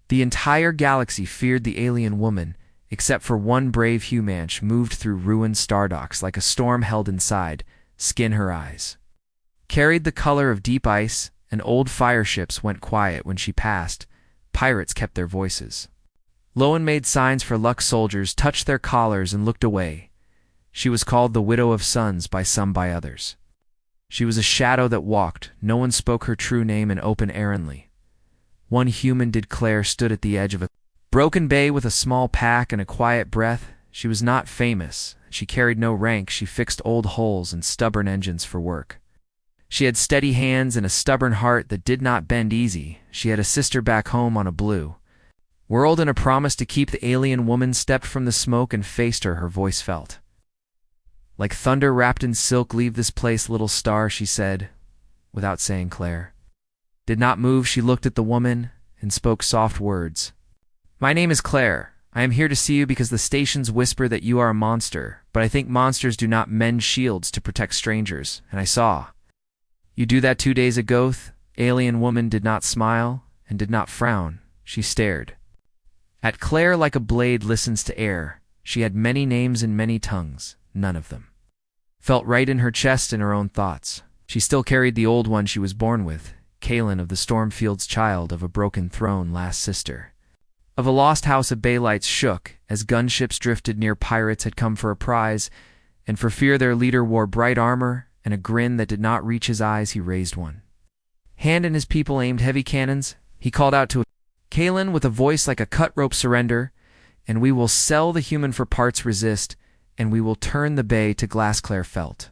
The entire galaxy feared the alien woman, except for one brave human moved through ruined stardocks like a storm held inside, skin her eyes. Carried the color of deep ice, and old fire ships went quiet when she passed. Pirates kept their voices. Lowen made signs for luck. Soldiers touched their collars and looked away. She was called the Widow of Suns by some, by others. She was a shadow that walked. No one spoke her true name in open errandly. One human did. Claire stood at the edge of a broken bay with a small pack and a quiet breath. She was not famous. She carried no rank. She fixed old holes and stubborn engines for work. She had steady hands and a stubborn heart that did not bend easy. She had a sister back home on a blue world and a promise to keep. The alien woman stepped from the smoke and faced her. Her voice felt like thunder wrapped in silk. Leave this place, little star, she said, without saying. Claire did not move. She looked at the woman and spoke soft words. My name is Claire. I am here to see you because the stations whisper that you are a monster, but I think monsters do not mend shields to protect strangers, and I saw you do that 2 days ago. The alien woman did not smile and did not frown. She stared at Claire like a blade listens to air. She had many names and many tongues. None of them felt right in her chest and her own thoughts. She still carried the old one she was born with, Kaelin of the Stormfield's child of a broken throne, last sister of a lost house. Of baylights shook as gunships drifted near. Pirates had come for a prize, and for fear their leader wore bright armor and a grin that did not reach his eyes. He raised one hand and his people aimed heavy cannons. He called out to Kaelin with a voice like a cut rope, surrender, and we will sell the human for parts. Resist, and we will turn the bay to glass. Claire felt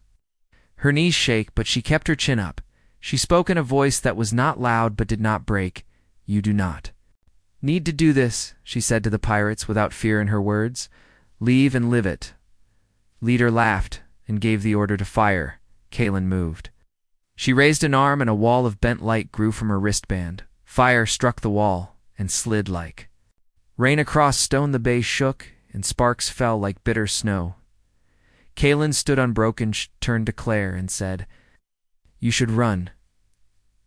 her knees shake, but she kept her chin up. She spoke in a voice that was not loud but did not break. You do not need to do this, she said to the pirates without fear in her words. Leave and live it. Leader laughed and gave the order to fire. Kaelin moved. She raised an arm and a wall of bent light grew from her wristband. Fire struck the wall and slid like rain across stone. The bay shook and sparks fell like bitter snow. Kaelin stood unbroken, turned to Claire and said, You should run.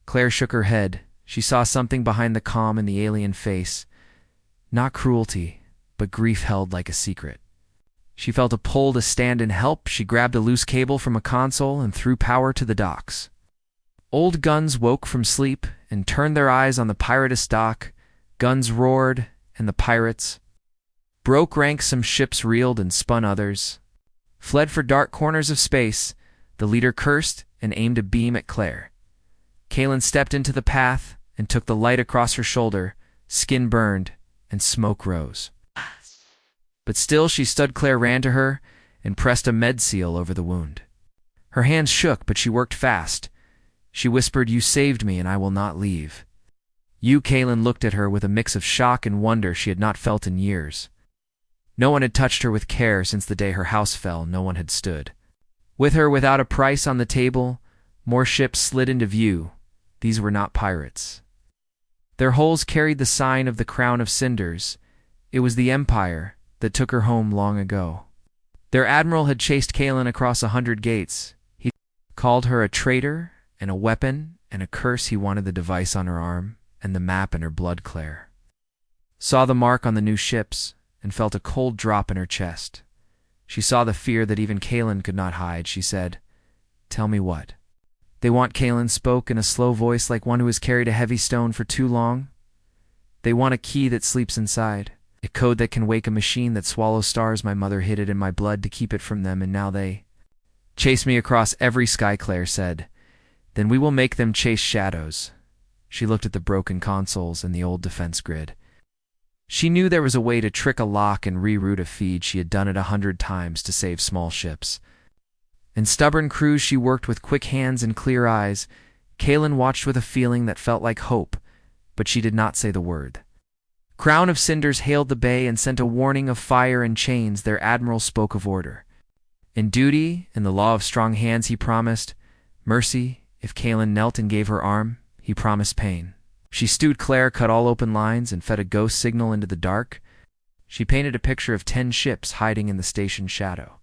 Claire shook her head. She saw something behind the calm in the alien face. Not cruelty, but grief held like a secret. She felt a pull to stand and help. She grabbed a loose cable from a console and threw power to the docks. Old guns woke from sleep and turned their eyes on the piratous dock. Guns roared, and the pirates broke ranks. Some ships reeled and spun, others fled for dark corners of space. The leader cursed and aimed a beam at Claire. Kaelin stepped into the path and took the light across her shoulder. Skin burned and smoke rose. But still she stood. Claire ran to her and pressed a med seal over the wound. Her hands shook, but she worked fast. She whispered, You saved me and I will not leave. You. Kaelin looked at her with a mix of shock and wonder she had not felt in years. No one had touched her with care since the day her house fell. No one had stood with her without a price on the table. More ships slid into view. These were not pirates. Their hulls carried the sign of the crown of cinders. It was the Empire that took her home long ago. Their admiral had chased Kaelin across 100 gates. He called her a traitor and a weapon and a curse. He wanted the device on her arm and the map in her blood. Claire saw the mark on the new ships and felt a cold drop in her chest. She saw the fear that even Kaelin could not hide. She said, Tell me what they want. Kaelin spoke in a slow voice like one who has carried a heavy stone for too long. They want a key that sleeps inside, a code that can wake a machine that swallows stars. My mother hid it in my blood to keep it from them, and now they chase me across every sky. Claire said, Then we will make them chase shadows. She looked at the broken consoles and the old defense grid. She knew there was a way to trick a lock and reroute a feed. She had done it 100 times to save small ships. In stubborn crews she worked with quick hands and clear eyes. Kaelin watched with a feeling that felt like hope, but she did not say the word. Crown of Cinders hailed the bay and sent a warning of fire and chains. Their admiral spoke of order. In duty, in the law of strong hands, he promised mercy. If Kaelin knelt and gave her arm, he promised pain. She stewed. Claire cut all open lines and fed a ghost signal into the dark. She painted a picture of 10 ships hiding in the station shadow.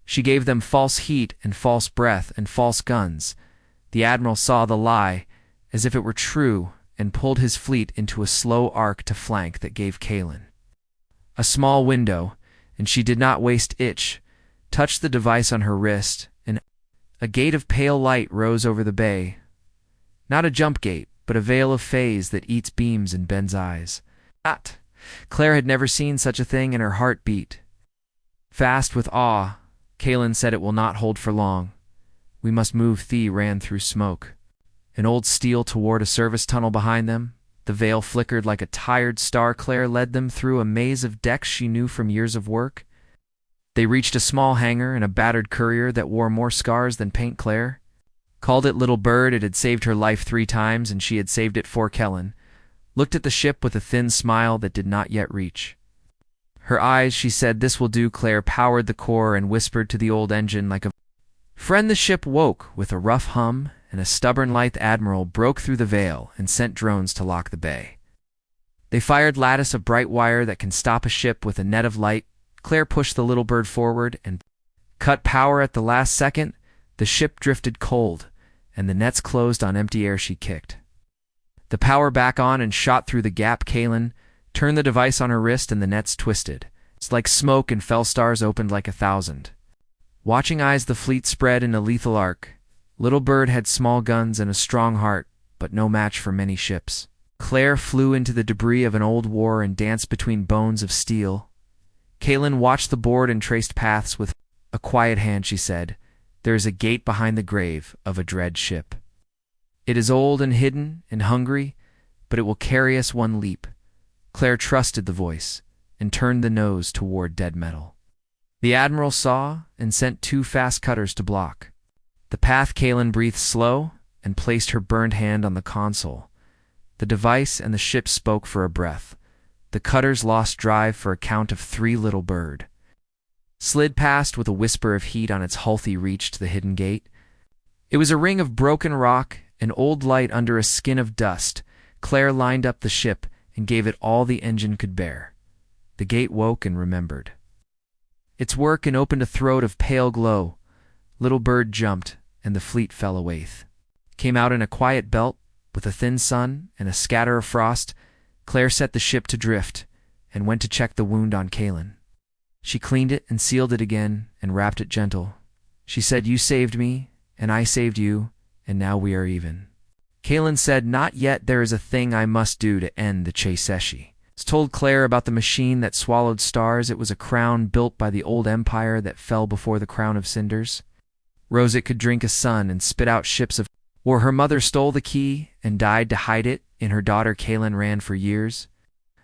She gave them false heat and false breath and false guns. The admiral saw the lie as if it were true and pulled his fleet into a slow arc to flank that gave Kaelin a small window, and she did not waste itch, touched the device on her wrist, and a gate of pale light rose over the bay. Not a jump gate, but a veil of phase that eats beams and bends eyes. Claire had never seen such a thing, and her heart beat fast with awe. Kaelin said, "It will not hold for long. We must move." Thea ran through smoke, an old steel toward a service tunnel behind them. The veil flickered like a tired star. Claire led them through a maze of decks she knew from years of work. They reached a small hangar and a battered courier that wore more scars than paint. Claire called it Little Bird. It had saved her life 3 times, and she had saved it for Kaelin. Looked at the ship with a thin smile that did not yet reach her eyes. She said, "This will do." Claire powered the core and whispered to the old engine like a friend. The ship woke with a rough hum, and a stubborn lithe admiral broke through the veil and sent drones to lock the bay. They fired lattice of bright wire that can stop a ship with a net of light. Claire pushed the Little Bird forward and cut power at the last second. The ship drifted cold, and the nets closed on empty air. She kicked the power back on and shot through the gap. Kaelin turned the device on her wrist, and the nets twisted. It's like smoke, and fell stars opened like 1,000 watching eyes. The fleet spread in a lethal arc. Little Bird had small guns and a strong heart, but no match for many ships. Claire flew into the debris of an old war and danced between bones of steel. Kaelin watched the board and traced paths with a quiet hand. She said, "There is a gate behind the grave of a dread ship. It is old and hidden and hungry, but it will carry us one leap." Claire trusted the voice and turned the nose toward dead metal. The admiral saw and sent 2 fast cutters to block the path. Kaelin breathed slow and placed her burned hand on the console. The device and the ship spoke for a breath. The cutters lost drive for a count of 3. Little Bird slid past with a whisper of heat on its hull. He reached the hidden gate. It was a ring of broken rock, an old light under a skin of dust. Claire lined up the ship and gave it all the engine could bear. The gate woke and remembered its work and opened a throat of pale glow. Little Bird jumped, and the fleet fell away. Came out in a quiet belt with a thin sun and a scatter of frost. Claire set the ship to drift and went to check the wound on Kaelin. She cleaned it and sealed it again and wrapped it gentle. She said, "You saved me, and I saved you, and now we are even." Kaelin said, "Not yet. There is a thing I must do to end the chase." She told Claire about the machine that swallowed stars. It was a crown built by the old empire that fell before the crown of cinders. Rose it could drink a sun and spit out ships of war. Her mother stole the key and died to hide it in her daughter. Kaelin ran for years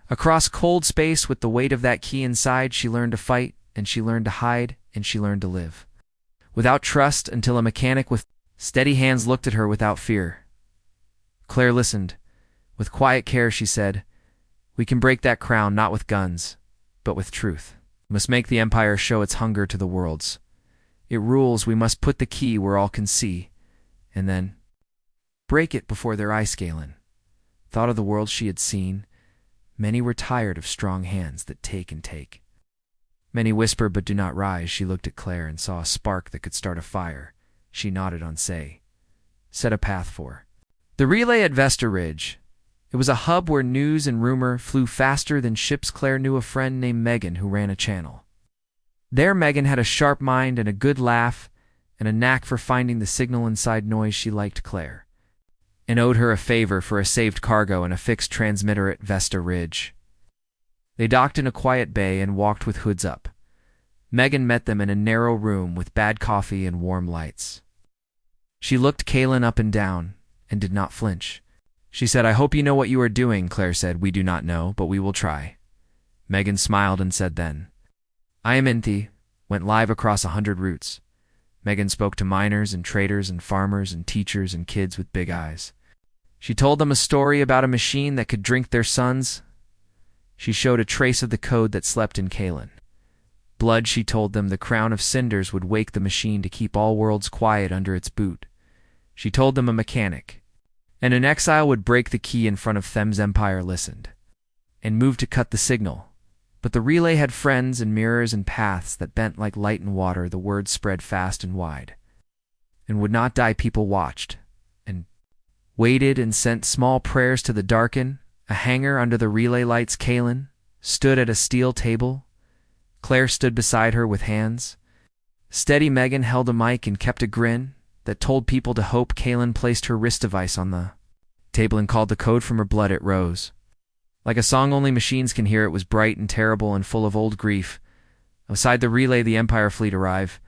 across cold space with the weight of that key inside. She learned to fight, and she learned to hide, and she learned to live without trust, until a mechanic with steady hands looked at her without fear. Claire listened. With quiet care, she said, "We can break that crown, not with guns, but with truth. We must make the empire show its hunger to the worlds. It rules. We must put the key where all can see, and then break it before their eyes." Kaelin thought of the world she had seen. Many were tired of strong hands that take and take. Many whisper but do not rise. She looked at Claire and saw a spark that could start a fire. She nodded on set a path for the relay at Vesta Ridge. It was a hub where news and rumor flew faster than ships. Claire knew a friend named Megan who ran a channel there. Megan had a sharp mind and a good laugh and a knack for finding the signal inside noise. She liked Claire and owed her a favor for a saved cargo and a fixed transmitter at Vesta Ridge. They docked in a quiet bay and walked with hoods up. Megan met them in a narrow room with bad coffee and warm lights. She looked Kaelin up and down and did not flinch. She said, "I hope you know what you are doing." Claire said, "We do not know, but we will try." Megan smiled and said then, "I am Inthi," went live across 100 routes. Megan spoke to miners and traders and farmers and teachers and kids with big eyes. She told them a story about a machine that could drink their sons. She showed a trace of the code that slept in Kaelin. Blood, she told them, the crown of cinders would wake the machine to keep all worlds quiet under its boot. She told them a mechanic and an exile would break the key in front of Them's empire. Listened and moved to cut the signal. But the relay had friends and mirrors and paths that bent like light and water. The words spread fast and wide and would not die. People watched and waited and sent small prayers to the darken, a hanger under the relay lights. Kaylin stood at a steel table. Claire stood beside her with hands steady. Megan held a mic and kept a grin that told people to hope. Kaylin placed her wrist device on the table and called the code from her blood. It rose like a song only machines can hear. It was bright and terrible and full of old grief. Outside the relay, the Empire fleet arrived.